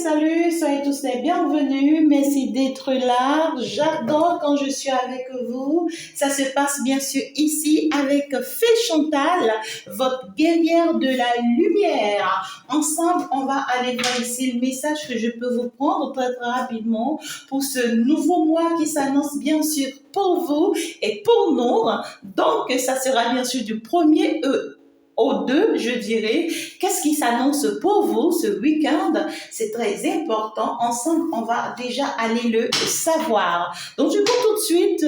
salut, soyez tous les bienvenus. Merci d'être là. J'adore quand je suis avec vous. Ça se passe bien sûr ici avec Fée Chantal, votre guerrière de la lumière. Ensemble, on va aller voir ici le message que je peux vous prendre très très rapidement pour ce nouveau mois qui s'annonce bien sûr pour vous et pour nous. Donc, ça sera bien sûr du 1er au 2, je dirais. Qu'est-ce qui s'annonce pour vous ce week-end? C'est très important. Ensemble, on va déjà aller le savoir. Donc, du coup, tout de suite,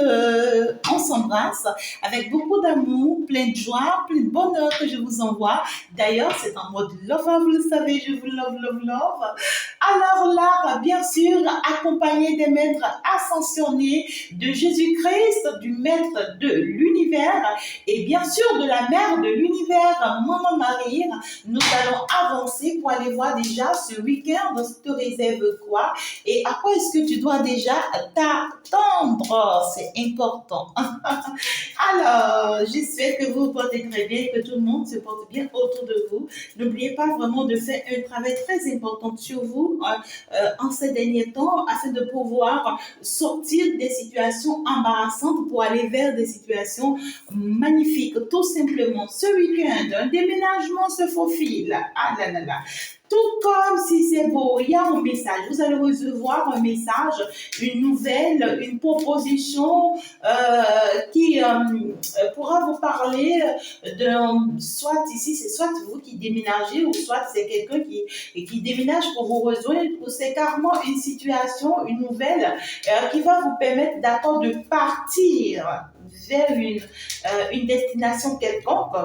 on s'embrasse avec beaucoup d'amour, plein de joie, plein de bonheur que je vous envoie. D'ailleurs, c'est en mode love, vous le savez, je vous love, love, love. Alors là, bien sûr, accompagné des maîtres ascensionnés de Jésus-Christ, du maître de l'univers et bien sûr de la mère de l'univers, Maman Marie, nous allons avancer pour aller voir déjà ce week-end te réserve quoi et à quoi est-ce que tu dois déjà t'attendre. C'est important. Alors, j'espère que vous vous portez très bien, que tout le monde se porte bien autour de vous. N'oubliez pas vraiment de faire un travail très important sur vous en ces derniers temps afin de pouvoir sortir des situations embarrassantes pour aller vers des situations magnifiques. Tout simplement, ce week-end, un déménagement se faufile. Ah là là là. Tout comme si c'est beau, il y a un message. Vous allez recevoir un message, une nouvelle, une proposition qui pourra vous parler de, soit ici, c'est soit vous qui déménagez, ou soit c'est quelqu'un qui déménage pour vous rejoindre, ou c'est carrément une situation, une nouvelle qui va vous permettre d'accord de partir vers une destination quelconque,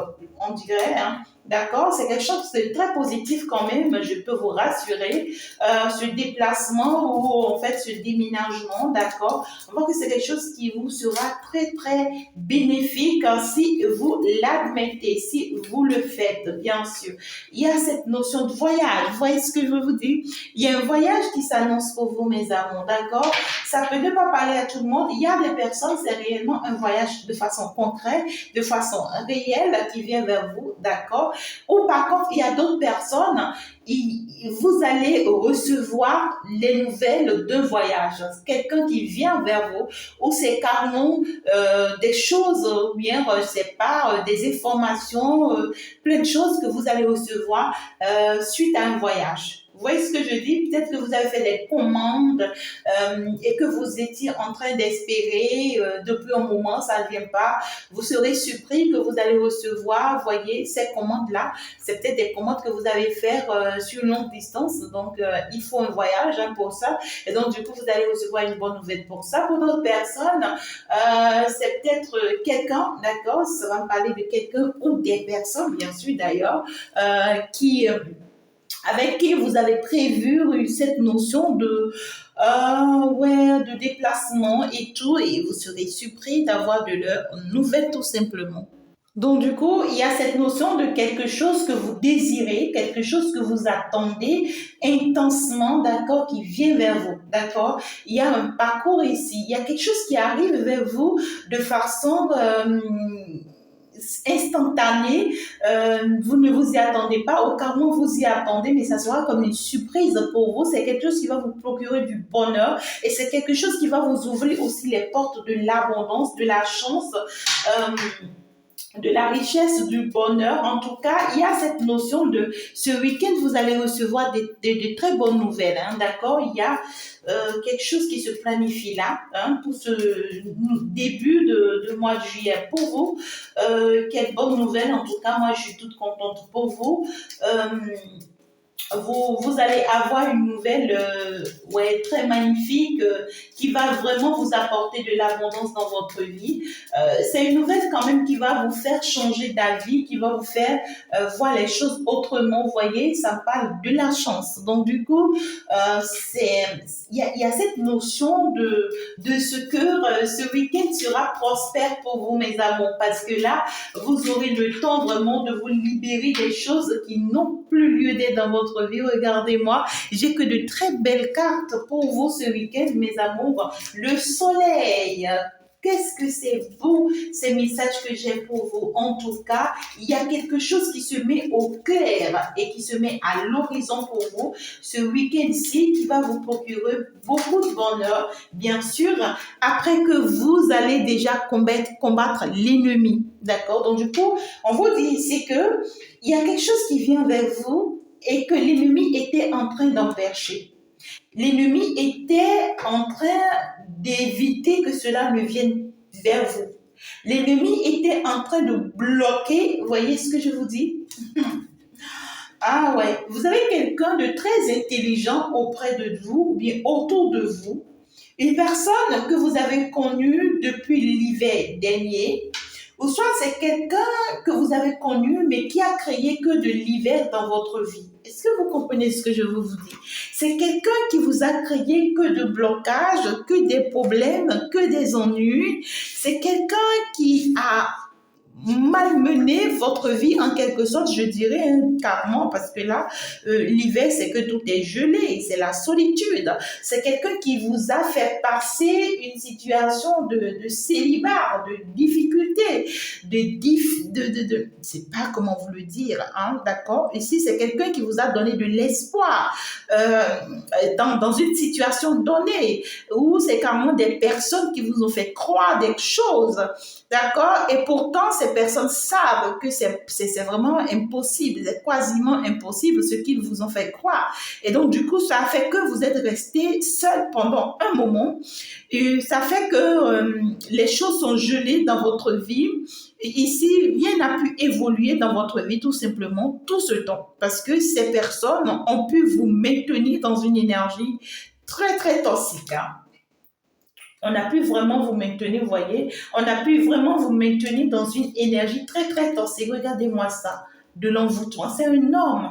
on dirait, hein. D'accord, c'est quelque chose de très positif quand même, je peux vous rassurer. Ce déplacement ou en fait ce déménagement, d'accord, on voit que c'est quelque chose qui vous sera très très bénéfique si vous l'admettez, si vous le faites, bien sûr. Il y a cette notion de voyage, vous voyez ce que je veux vous dire? Il y a un voyage qui s'annonce pour vous, mes amours, d'accord? Ça peut ne pas parler à tout le monde. Il y a des personnes, c'est réellement un voyage de façon concrète, de façon réelle qui vient vers vous, d'accord? Ou par contre, il y a d'autres personnes, vous allez recevoir les nouvelles d'un voyage. Quelqu'un qui vient vers vous, ou c'est carrément des choses, ou bien, je sais pas, des informations, plein de choses que vous allez recevoir suite à un voyage. Vous voyez ce que je dis? Peut-être que vous avez fait des commandes et que vous étiez en train d'espérer depuis un moment, ça ne vient pas. Vous serez surpris que vous allez recevoir, voyez, ces commandes-là. C'est peut-être des commandes que vous allez faire sur une longue distance. Donc, il faut un voyage pour ça. Et donc, du coup, vous allez recevoir une bonne nouvelle pour ça. Pour d'autres personnes, c'est peut-être quelqu'un, d'accord? Ça va me parler de quelqu'un ou des personnes, bien sûr, d'ailleurs, avec qui vous avez prévu cette notion de déplacement et tout, et vous serez surpris d'avoir de leurs nouvelles tout simplement. Donc du coup, il y a cette notion de quelque chose que vous désirez, quelque chose que vous attendez intensement, d'accord, qui vient vers vous, d'accord. Il y a un parcours ici, il y a quelque chose qui arrive vers vous de façon instantané, vous ne vous y attendez pas, au cas où vous y attendez, mais ça sera comme une surprise pour vous. C'est quelque chose qui va vous procurer du bonheur et c'est quelque chose qui va vous ouvrir aussi les portes de l'abondance, de la chance, de la richesse, du bonheur. En tout cas, il y a cette notion de ce week-end, vous allez recevoir de très bonnes nouvelles, hein, d'accord. Il y a quelque chose qui se planifie là, hein, pour ce début de mois de juillet pour vous. Quelle bonne nouvelle, en tout cas, moi je suis toute contente pour vous. Vous allez avoir une nouvelle très magnifique qui va vraiment vous apporter de l'abondance dans votre vie. C'est une nouvelle quand même qui va vous faire changer d'avis, qui va vous faire voir les choses autrement. Vous voyez, ça parle de la chance. Donc du coup, il y a cette notion de ce que ce week-end sera prospère pour vous, mes amours, parce que là, vous aurez le temps vraiment de vous libérer des choses qui n'ont plus lieu d'être dans votre vie. Regardez-moi, j'ai que de très belles cartes pour vous ce week-end, mes amours. Le soleil, Qu'est-ce que c'est beau, ces messages que j'ai pour vous. En tout cas, il y a quelque chose qui se met au clair et qui se met à l'horizon pour vous ce week-end-ci qui va vous procurer beaucoup de bonheur, bien sûr, après que vous allez déjà combattre l'ennemi. D'accord? Donc, du coup, on vous dit ici que il y a quelque chose qui vient vers vous et que l'ennemi était en train d'empêcher. L'ennemi était en train d'éviter que cela ne vienne vers vous. L'ennemi était en train de bloquer, voyez ce que je vous dis? Ah ouais, vous avez quelqu'un de très intelligent auprès de vous, ou bien autour de vous, une personne que vous avez connue depuis l'hiver dernier, ou soit c'est quelqu'un que vous avez connu mais qui a créé que de l'hiver dans votre vie. Est-ce que vous comprenez ce que je vous dis? C'est quelqu'un qui vous a créé que de blocages, que des problèmes, que des ennuis. C'est quelqu'un qui a malmener votre vie en quelque sorte, je dirais, hein, carrément, parce que là, l'hiver, c'est que tout est gelé, c'est la solitude. C'est quelqu'un qui vous a fait passer une situation de célibat, de difficulté, c'est pas comment vous le dire, hein, d'accord? Ici, c'est quelqu'un qui vous a donné de l'espoir dans une situation donnée, où c'est carrément des personnes qui vous ont fait croire des choses. D'accord? Et pourtant, ces personnes savent que c'est vraiment impossible, c'est quasiment impossible ce qu'ils vous ont fait croire. Et donc, du coup, ça a fait que vous êtes resté seul pendant un moment. Et ça fait que les choses sont gelées dans votre vie. Et ici, rien n'a pu évoluer dans votre vie tout simplement tout ce temps. Parce que ces personnes ont pu vous maintenir dans une énergie très, très toxique. Hein. On a pu vraiment vous maintenir, vous voyez, on a pu vraiment vous maintenir dans une énergie très, très toxique. Regardez-moi ça, de l'envoûtement. C'est un homme.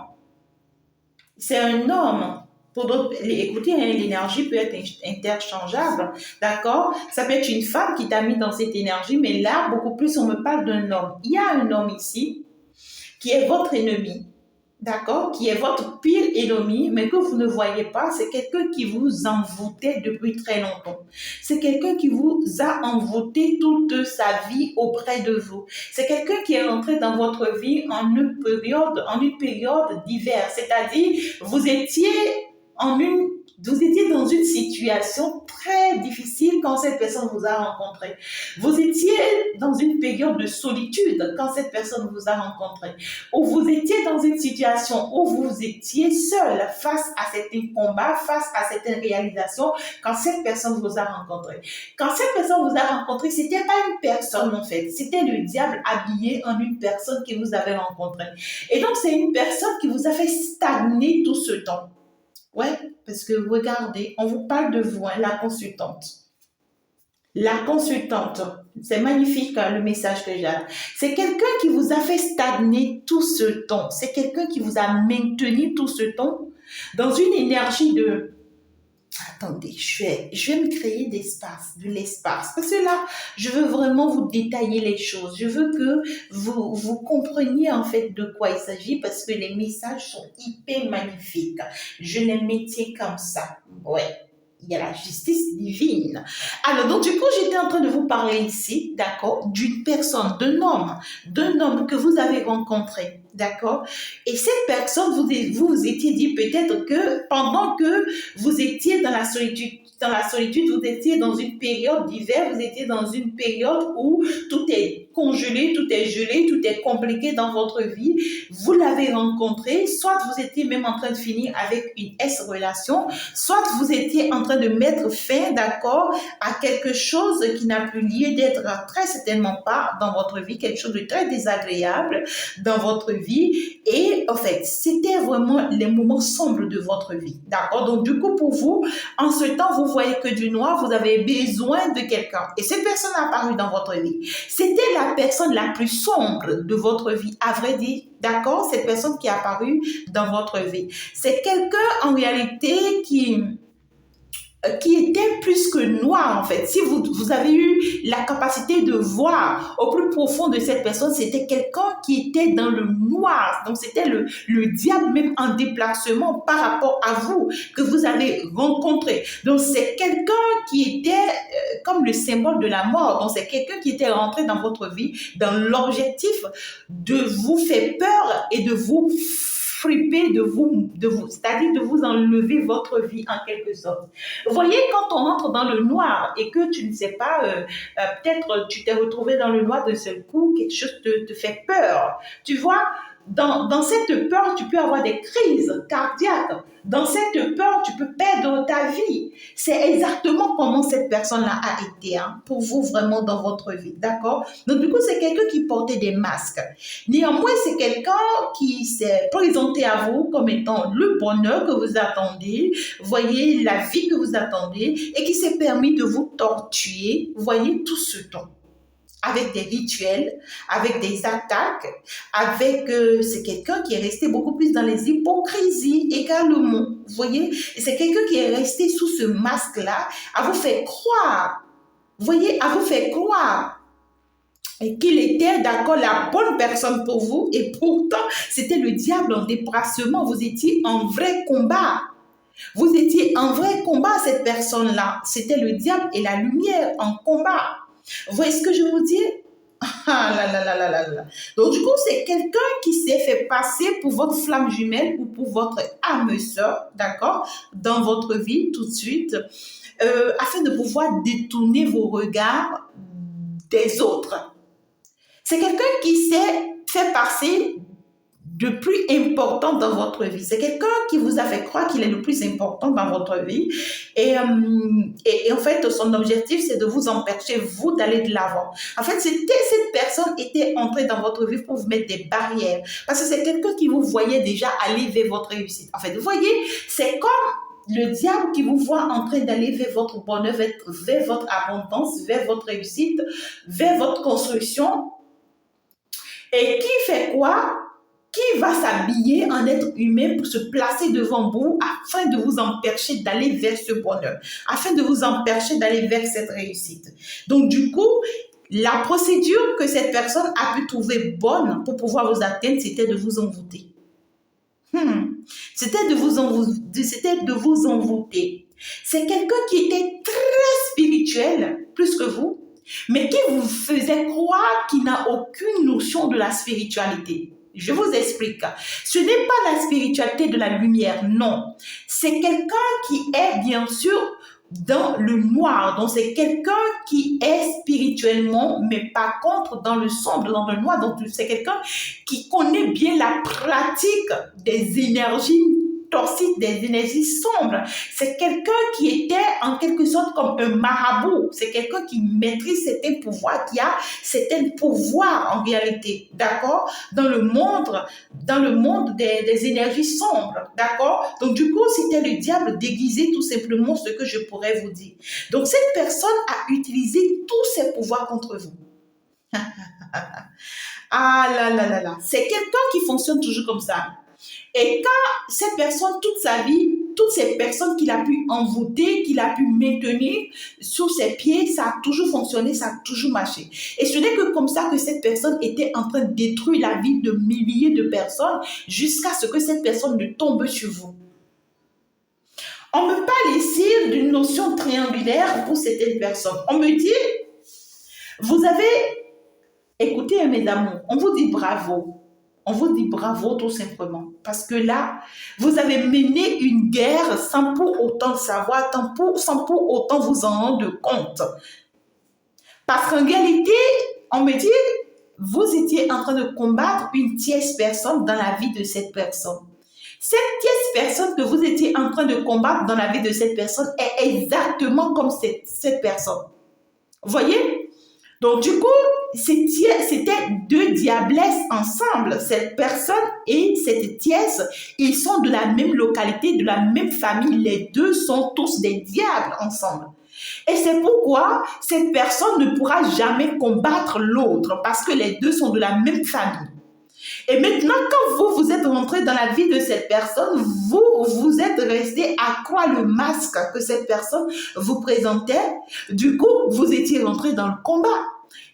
C'est un homme. Écoutez, hein, l'énergie peut être interchangeable, d'accord? Ça peut être une femme qui t'a mis dans cette énergie, mais là, beaucoup plus, on me parle d'un homme. Il y a un homme ici qui est votre ennemi. D'accord, qui est votre pire ennemi, mais que vous ne voyez pas, c'est quelqu'un qui vous envoûtait depuis très longtemps. C'est quelqu'un qui vous a envoûté toute sa vie auprès de vous. C'est quelqu'un qui est rentré dans votre vie en une période d'hiver, c'est-à-dire vous étiez dans une situation très difficile quand cette personne vous a rencontré. Vous étiez dans une période de solitude quand cette personne vous a rencontré. Ou vous étiez dans une situation où vous étiez seul face à certains combats, face à certaines réalisations quand cette personne vous a rencontré. Quand cette personne vous a rencontré, c'était pas une personne en fait, c'était le diable habillé en une personne qui vous avait rencontré. Et donc c'est une personne qui vous a fait stagner tout ce temps. Ouais, parce que regardez, on vous parle de vous, hein, la consultante. La consultante, c'est magnifique hein, le message que j'ai. C'est quelqu'un qui vous a fait stagner tout ce temps. C'est quelqu'un qui vous a maintenu tout ce temps dans une énergie de... Attendez, je vais me créer de l'espace. Parce que là, je veux vraiment vous détailler les choses. Je veux que vous compreniez en fait de quoi il s'agit parce que les messages sont hyper magnifiques. Je les mettais comme ça. Ouais. Il y a la justice divine. Alors, donc, du coup, j'étais en train de vous parler ici, d'accord, d'une personne, d'un homme que vous avez rencontré, d'accord. Et cette personne, vous étiez dit peut-être que pendant que vous étiez dans la solitude, vous étiez dans une période d'hiver, vous étiez dans une période où tout est congelé, tout est gelé, tout est compliqué dans votre vie. Vous l'avez rencontré, soit vous étiez même en train de finir avec une S-relation, soit vous étiez en train de mettre fin, d'accord, à quelque chose qui n'a plus lieu d'être très certainement pas dans votre vie, quelque chose de très désagréable dans votre vie. Et en fait, c'était vraiment les moments sombres de votre vie, d'accord. Donc du coup, pour vous, en ce temps, vous voyez que du noir, vous avez besoin de quelqu'un. Et cette personne a apparu dans votre vie. C'était la personne la plus sombre de votre vie, à vrai dire. D'accord? Cette personne qui est apparue dans votre vie. C'est quelqu'un, en réalité, qui qui était plus que noir en fait. Si vous avez eu la capacité de voir au plus profond de cette personne, c'était quelqu'un qui était dans le noir. Donc c'était le diable même en déplacement par rapport à vous que vous avez rencontré. Donc c'est quelqu'un qui était comme le symbole de la mort. Donc c'est quelqu'un qui était rentré dans votre vie dans l'objectif de vous faire peur et de vous friper c'est-à-dire de vous enlever votre vie en quelque sorte. Vous voyez, quand on entre dans le noir et que tu ne sais pas, peut-être tu t'es retrouvé dans le noir d'un seul coup, quelque chose te fait peur. Tu vois, dans cette peur, tu peux avoir des crises cardiaques. Dans cette peur, tu peux perdre ta vie. C'est exactement comment cette personne-là a été pour vous vraiment dans votre vie. D'accord? Donc, du coup, c'est quelqu'un qui portait des masques. Néanmoins, c'est quelqu'un qui s'est présenté à vous comme étant le bonheur que vous attendez, voyez, la vie que vous attendez, et qui s'est permis de vous torturer, voyez, tout ce temps. Avec des rituels, avec des attaques, c'est quelqu'un qui est resté beaucoup plus dans les hypocrisies également, vous voyez, et c'est quelqu'un qui est resté sous ce masque-là, à vous faire croire, vous voyez, à vous faire croire qu'il était d'accord la bonne personne pour vous, et pourtant, c'était le diable en déplacement, vous étiez en vrai combat. Vous étiez en vrai combat, cette personne-là. C'était le diable et la lumière en combat. Vous voyez ce que je vous dis? Ah là là là là là là. Donc du coup, c'est quelqu'un qui s'est fait passer pour votre flamme jumelle ou pour votre âme sœur, d'accord, dans votre vie tout de suite, afin de pouvoir détourner vos regards des autres. C'est quelqu'un qui s'est fait passer de plus important dans votre vie. C'est quelqu'un qui vous a fait croire qu'il est le plus important dans votre vie. Et en fait, son objectif, c'est de vous empêcher, vous, d'aller de l'avant. En fait, cette personne était entrée dans votre vie pour vous mettre des barrières. Parce que c'est quelqu'un qui vous voyait déjà aller vers votre réussite. En fait, vous voyez, c'est comme le diable qui vous voit en train d'aller vers votre bonheur, vers votre abondance, vers votre réussite, vers votre construction. Et qui fait quoi? Qui va s'habiller en être humain pour se placer devant vous afin de vous empêcher d'aller vers ce bonheur, afin de vous empêcher d'aller vers cette réussite. Donc, du coup, la procédure que cette personne a pu trouver bonne pour pouvoir vous atteindre, c'était de vous envoûter. C'était de vous envoûter. C'est quelqu'un qui était très spirituel, plus que vous, mais qui vous faisait croire qu'il n'a aucune notion de la spiritualité. Je vous explique. Ce n'est pas la spiritualité de la lumière, non. C'est quelqu'un qui est bien sûr dans le noir. Donc, c'est quelqu'un qui est spirituellement, mais par contre dans le sombre, dans le noir. Donc, c'est quelqu'un qui connaît bien la pratique des énergies toxiques, des énergies sombres. C'est quelqu'un qui était en quelque sorte comme un marabout. C'est quelqu'un qui maîtrise certains pouvoirs, qui a certains pouvoirs en réalité, d'accord, dans le monde des énergies sombres, d'accord. Donc du coup, c'était le diable déguisé, tout simplement, ce que je pourrais vous dire. Donc cette personne a utilisé tous ses pouvoirs contre vous. Ah là là là là, c'est quelqu'un qui fonctionne toujours comme ça. Et quand cette personne, toute sa vie, toutes ces personnes qu'il a pu envoûter, qu'il a pu maintenir sur ses pieds, ça a toujours fonctionné, ça a toujours marché. Et ce n'est que comme ça que cette personne était en train de détruire la vie de milliers de personnes jusqu'à ce que cette personne ne tombe sur vous. On me parle ici d'une notion triangulaire pour certaines personnes. On me dit, vous avez, écoutez mes amours, on vous dit bravo. On vous dit bravo tout simplement. Parce que là, vous avez mené une guerre sans pour autant le savoir, sans pour autant vous en rendre compte. Parce qu'en réalité, on me dit, vous étiez en train de combattre une tierce personne dans la vie de cette personne. Cette tierce personne que vous étiez en train de combattre dans la vie de cette personne est exactement comme cette personne. Vous voyez? Donc, du coup, c'était deux diablesses ensemble. Cette personne et cette tierce, ils sont de la même localité, de la même famille. Les deux sont tous des diables ensemble. Et c'est pourquoi cette personne ne pourra jamais combattre l'autre, parce que les deux sont de la même famille. Et maintenant, quand vous êtes rentré dans la vie de cette personne, vous êtes resté à croire le masque que cette personne vous présentait. Du coup, vous étiez rentré dans le combat.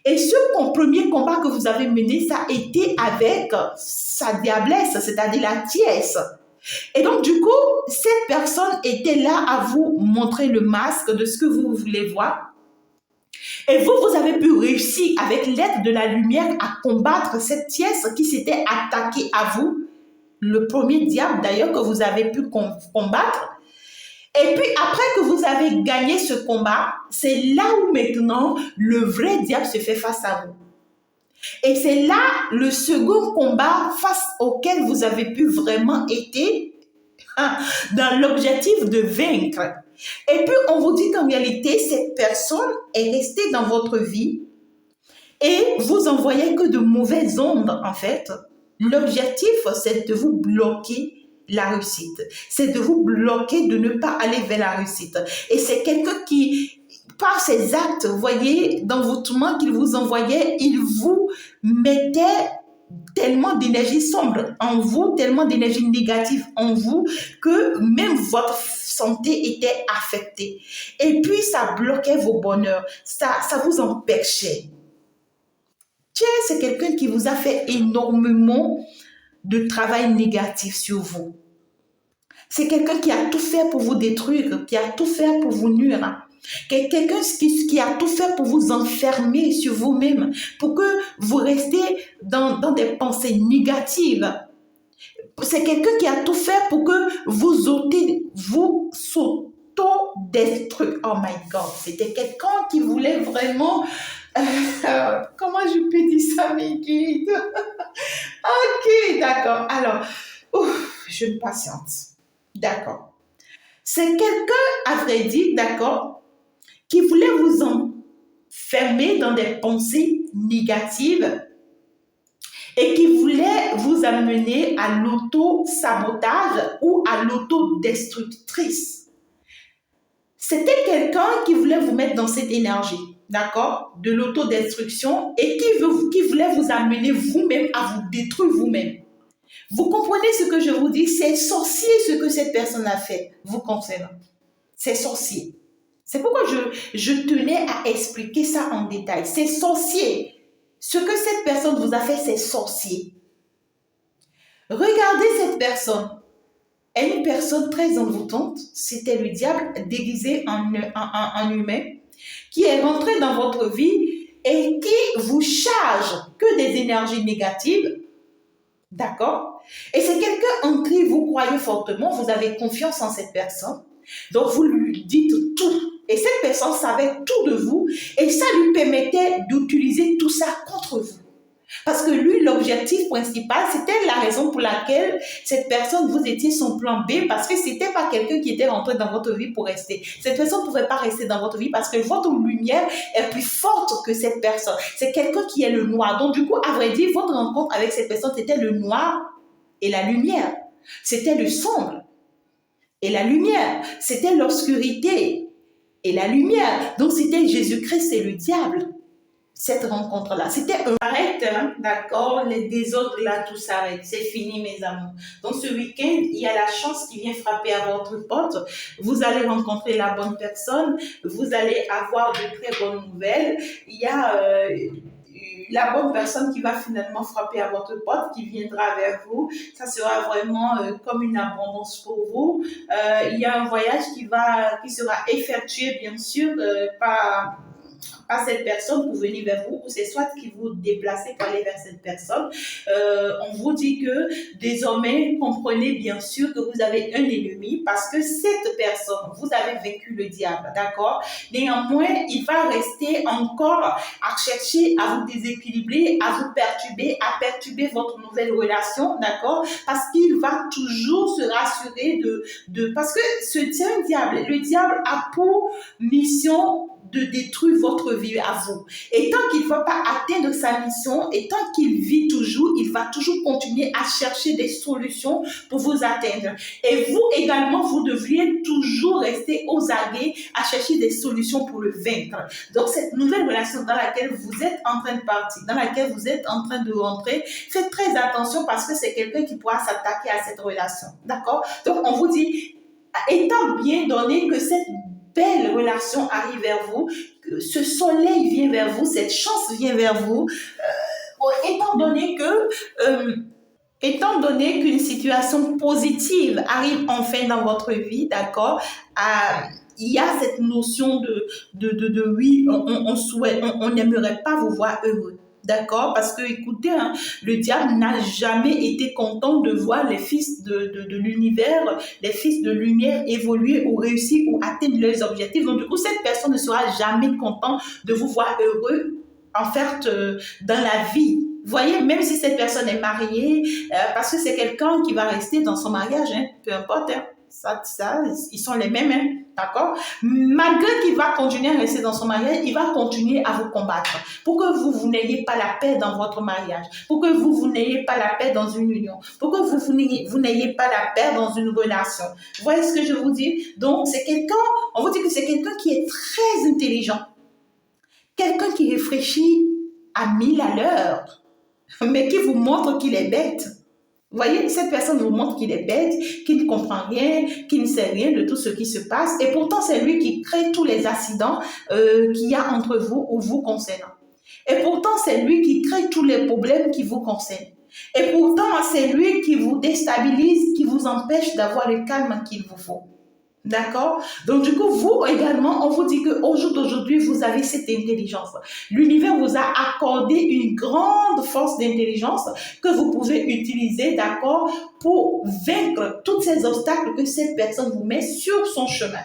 Et ce premier combat que vous avez mené, ça a été avec sa diablesse, c'est-à-dire la tièce. Et donc, du coup, cette personne était là à vous montrer le masque de ce que vous voulez voir. Et vous avez pu réussir avec l'aide de la lumière à combattre cette tièce qui s'était attaquée à vous. Le premier diable d'ailleurs que vous avez pu combattre. Et puis après que vous avez gagné ce combat, c'est là où maintenant le vrai diable se fait face à vous. Et c'est là le second combat face auquel vous avez pu vraiment être dans l'objectif de vaincre. Et puis on vous dit qu'en réalité, cette personne est restée dans votre vie et vous envoyez que de mauvaises ondes en fait. L'objectif, c'est de vous bloquer la réussite. C'est de vous bloquer de ne pas aller vers la réussite. Et c'est quelqu'un qui, par ses actes, vous voyez, d'envoûtement qu'il vous envoyait, il vous mettait tellement d'énergie sombre en vous, tellement d'énergie négative en vous, que même votre santé était affectée. Et puis, ça bloquait vos bonheurs. Ça vous empêchait. Tiens, c'est quelqu'un qui vous a fait énormément de travail négatif sur vous. C'est quelqu'un qui a tout fait pour vous détruire, qui a tout fait pour vous nuire. Quelqu'un qui a tout fait pour vous enfermer sur vous-même, pour que vous restiez dans des pensées négatives. C'est quelqu'un qui a tout fait pour que vous s'auto-destruisez. Oh my God, c'était quelqu'un qui voulait vraiment... comment je peux dire ça, mes guides? Ok, d'accord. Alors, je me patiente. D'accord. C'est quelqu'un, à vrai dire, d'accord, qui voulait vous enfermer dans des pensées négatives et qui voulait vous amener à l'auto-sabotage ou à l'auto-destructrice. C'était quelqu'un qui voulait vous mettre dans cette énergie, d'accord, de l'autodestruction et qui voulait vous amener vous-même à vous détruire vous-même. Vous comprenez ce que je vous dis? C'est sorcier ce que cette personne a fait, vous concernant. C'est sorcier. C'est pourquoi je tenais à expliquer ça en détail. C'est sorcier. Ce que cette personne vous a fait, c'est sorcier. Regardez cette personne. Elle est une personne très envoûtante. C'était le diable déguisé en humain qui est rentré dans votre vie et qui vous charge que des énergies négatives. D'accord? Et c'est quelqu'un en qui vous croyez fortement, vous avez confiance en cette personne. Donc, vous lui dites tout. Et cette personne savait tout de vous et ça lui permettait d'utiliser tout ça contre vous. Parce que lui, l'objectif principal, c'était la raison pour laquelle cette personne, vous étiez son plan B, parce que c'était pas quelqu'un qui était rentré dans votre vie pour rester. Cette personne ne pouvait pas rester dans votre vie parce que votre lumière est plus forte que cette personne. C'est quelqu'un qui est le noir. Donc, du coup, à vrai dire, votre rencontre avec cette personne, c'était le noir et la lumière. C'était le sombre et la lumière. C'était l'obscurité et la lumière. Donc, c'était Jésus-Christ et le diable. Cette rencontre-là, c'était un arrête, hein, d'accord, les désordres là, tout s'arrête, c'est fini mes amours. Donc ce week-end, il y a la chance qui vient frapper à votre porte, vous allez rencontrer la bonne personne, vous allez avoir de très bonnes nouvelles, il y a la bonne personne qui va finalement frapper à votre porte, qui viendra vers vous, ça sera vraiment comme une abondance pour vous. Il y a un voyage qui sera effectué bien sûr par cette personne pour venir vers vous, ou c'est soit qui vous déplacez pour aller vers cette personne. On vous dit que désormais, comprenez bien sûr que vous avez un ennemi parce que cette personne, vous avez vaincu le diable, d'accord? Néanmoins, il va rester encore à chercher à vous déséquilibrer, à vous perturber, à perturber votre nouvelle relation, d'accord? Parce qu'il va toujours se rassurer parce que c'est un diable. Le diable a pour mission de détruire votre votre vie à vous. Et tant qu'il ne va pas atteindre sa mission, et tant qu'il vit toujours, il va toujours continuer à chercher des solutions pour vous atteindre. Et vous également, vous devriez toujours rester aux aguets à chercher des solutions pour le vaincre. Donc, cette nouvelle relation dans laquelle vous êtes en train de partir, dans laquelle vous êtes en train de rentrer, faites très attention parce que c'est quelqu'un qui pourra s'attaquer à cette relation. D'accord? Donc, on vous dit, étant bien donné que cette belle relation arrive vers vous, que ce soleil vient vers vous, cette chance vient vers vous, étant donné qu'une situation positive arrive enfin dans votre vie, d'accord, il y a cette notion de oui, on souhaite, on n'aimerait pas vous voir heureux. D'accord? Parce que, écoutez, hein, le diable n'a jamais été content de voir les fils de l'univers, les fils de lumière évoluer ou réussir ou atteindre leurs objectifs. Donc, du coup, cette personne ne sera jamais contente de vous voir heureux, en fait, dans la vie. Vous voyez, même si cette personne est mariée, parce que c'est quelqu'un qui va rester dans son mariage, hein, peu importe, hein, ça, ils sont les mêmes, hein, d'accord? Malgré qu'il va continuer à rester dans son mariage, il va continuer à vous combattre pour que vous n'ayez pas la paix dans votre mariage, pour que vous n'ayez pas la paix dans une union, pour que vous n'ayez pas la paix dans une relation. Vous voyez ce que je vous dis? Donc, c'est quelqu'un, on vous dit que c'est quelqu'un qui est très intelligent, quelqu'un qui réfléchit à 1000 à l'heure, mais qui vous montre qu'il est bête. Vous voyez, cette personne vous montre qu'il est bête, qu'il ne comprend rien, qu'il ne sait rien de tout ce qui se passe. Et pourtant, c'est lui qui crée tous les accidents qu'il y a entre vous ou vous concernant. Et pourtant, c'est lui qui crée tous les problèmes qui vous concernent. Et pourtant, c'est lui qui vous déstabilise, qui vous empêche d'avoir le calme qu'il vous faut. D'accord? Donc, du coup, vous également, on vous dit qu'au jour d'aujourd'hui, vous avez cette intelligence. L'univers vous a accordé une grande force d'intelligence que vous pouvez utiliser, d'accord, pour vaincre tous ces obstacles que cette personne vous met sur son chemin.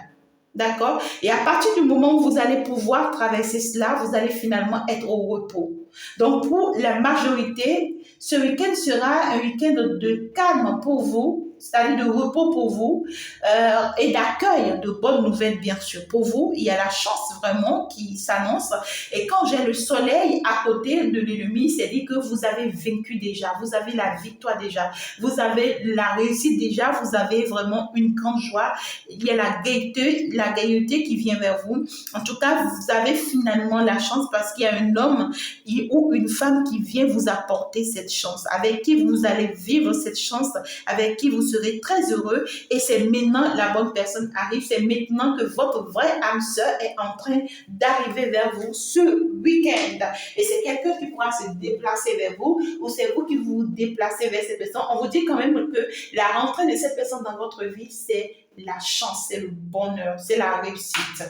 D'accord? Et à partir du moment où vous allez pouvoir traverser cela, vous allez finalement être au repos. Donc, pour la majorité, ce week-end sera un week-end de calme pour vous, c'est-à-dire de repos pour vous et d'accueil de bonnes nouvelles, bien sûr. Pour vous, il y a la chance vraiment qui s'annonce. Et quand j'ai le soleil à côté de l'ennemi, c'est dire que vous avez vaincu déjà, vous avez la victoire déjà, vous avez la réussite déjà, vous avez vraiment une grande joie. Il y a la gaieté qui vient vers vous. En tout cas, vous avez finalement la chance parce qu'il y a un homme ou une femme qui vient vous apporter cette chance, avec qui vous allez vivre cette chance, avec qui vous serez très heureux. Et c'est maintenant la bonne personne arrive, c'est maintenant que votre vraie âme sœur est en train d'arriver vers vous ce week-end. Et c'est quelqu'un qui pourra se déplacer vers vous ou c'est vous qui vous déplacez vers cette personne. On vous dit quand même que la rentrée de cette personne dans votre vie, c'est la chance, c'est le bonheur, c'est la réussite.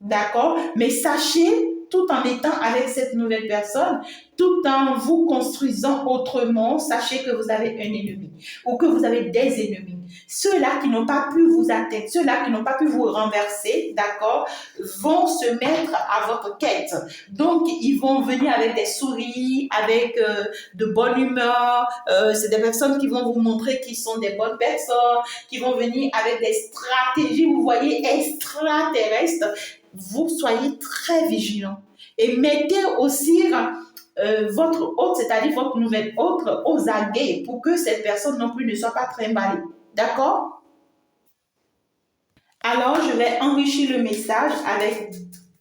D'accord? Mais sachez, tout en étant avec cette nouvelle personne, tout en vous construisant autrement, sachez que vous avez un ennemi ou que vous avez des ennemis. Ceux-là qui n'ont pas pu vous atteindre, ceux-là qui n'ont pas pu vous renverser, d'accord, vont se mettre à votre quête. Donc, ils vont venir avec des sourires, avec de bonne humeur. C'est des personnes qui vont vous montrer qu'ils sont des bonnes personnes, qui vont venir avec des stratégies, vous voyez, extraterrestres. Vous soyez très vigilants et mettez aussi votre hôte, c'est-à-dire votre nouvelle hôte, aux aguets pour que cette personne non plus ne soit pas trimballée. D'accord? Alors, je vais enrichir le message avec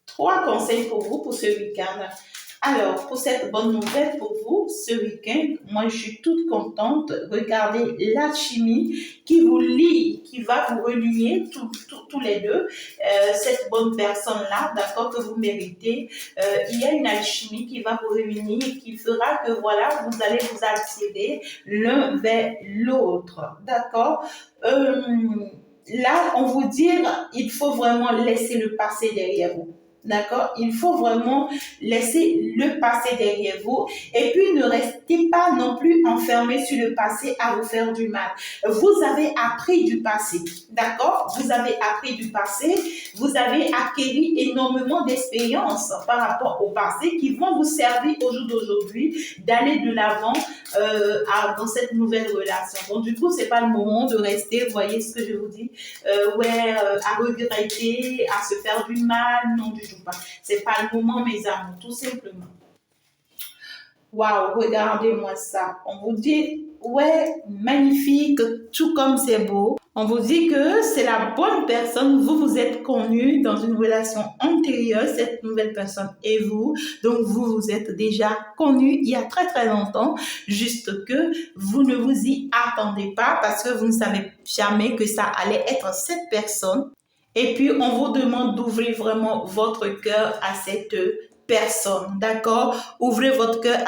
3 conseils pour vous pour ce week-end. Alors, pour cette bonne nouvelle pour vous, ce week-end, moi, je suis toute contente. Regardez l'alchimie qui vous lie, qui va vous relier tous les deux. Cette bonne personne-là, d'accord, que vous méritez. Il y a une alchimie qui va vous réunir, qui fera que, voilà, vous allez vous attirer l'un vers l'autre. D'accord? Là, on vous dit, il faut vraiment laisser le passé derrière vous. D'accord? Il faut vraiment laisser le passé derrière vous et puis ne restez pas non plus enfermé sur le passé à vous faire du mal. Vous avez appris du passé, d'accord? Vous avez appris du passé, vous avez acquis énormément d'expériences par rapport au passé qui vont vous servir au jour d'aujourd'hui d'aller de l'avant dans cette nouvelle relation. Donc du coup, c'est pas le moment de rester, vous voyez ce que je vous dis, à regretter, à se faire du mal, non du toujours pas. C'est pas le moment, mes amours, tout simplement. Waouh, regardez-moi ça. On vous dit, ouais, magnifique, tout comme c'est beau. On vous dit que c'est la bonne personne. Vous vous êtes connus dans une relation antérieure, cette nouvelle personne et vous. Donc, vous vous êtes déjà connus il y a très, très longtemps. Juste que vous ne vous y attendez pas parce que vous ne savez jamais que ça allait être cette personne. Et puis, on vous demande d'ouvrir vraiment votre cœur à cette personne, d'accord? Ouvrez votre cœur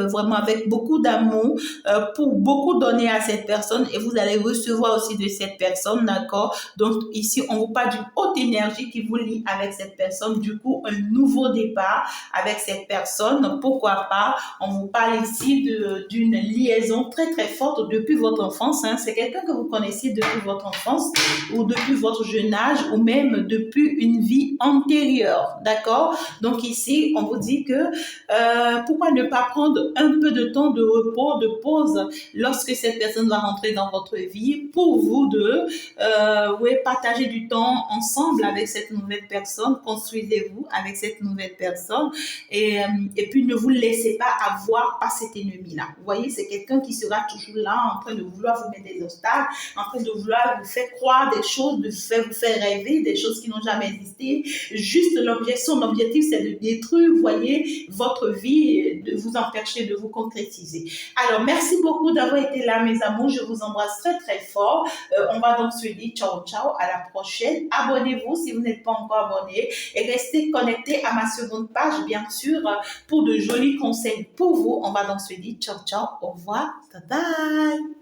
vraiment avec beaucoup d'amour pour beaucoup donner à cette personne et vous allez recevoir aussi de cette personne, d'accord? Donc ici, on vous parle d'une haute énergie qui vous lie avec cette personne, du coup, un nouveau départ avec cette personne, pourquoi pas? On vous parle ici d'une liaison très très forte depuis votre enfance, hein. C'est quelqu'un que vous connaissiez depuis votre enfance ou depuis votre jeune âge ou même depuis une vie antérieure, d'accord? Donc ici, on vous dit que pourquoi ne pas prendre un peu de temps de repos, de pause lorsque cette personne va rentrer dans votre vie pour vous deux, partager du temps ensemble avec cette nouvelle personne, construisez-vous avec cette nouvelle personne et puis ne vous laissez pas avoir par cet ennemi-là. Vous voyez, c'est quelqu'un qui sera toujours là en train de vouloir vous mettre des obstacles, en train de vouloir vous faire croire des choses, de vous faire rêver des choses qui n'ont jamais existé. Juste son objectif, c'est de détruire, vous voyez, votre vie et de vous empêcher de vous concrétiser. Alors, merci beaucoup d'avoir été là, mes amours. Je vous embrasse très, très fort. On va donc se dire ciao, ciao, à la prochaine. Abonnez-vous si vous n'êtes pas encore abonné et restez connectés à ma seconde page, bien sûr, pour de jolis conseils pour vous. On va donc se dire ciao, ciao, au revoir, bye bye.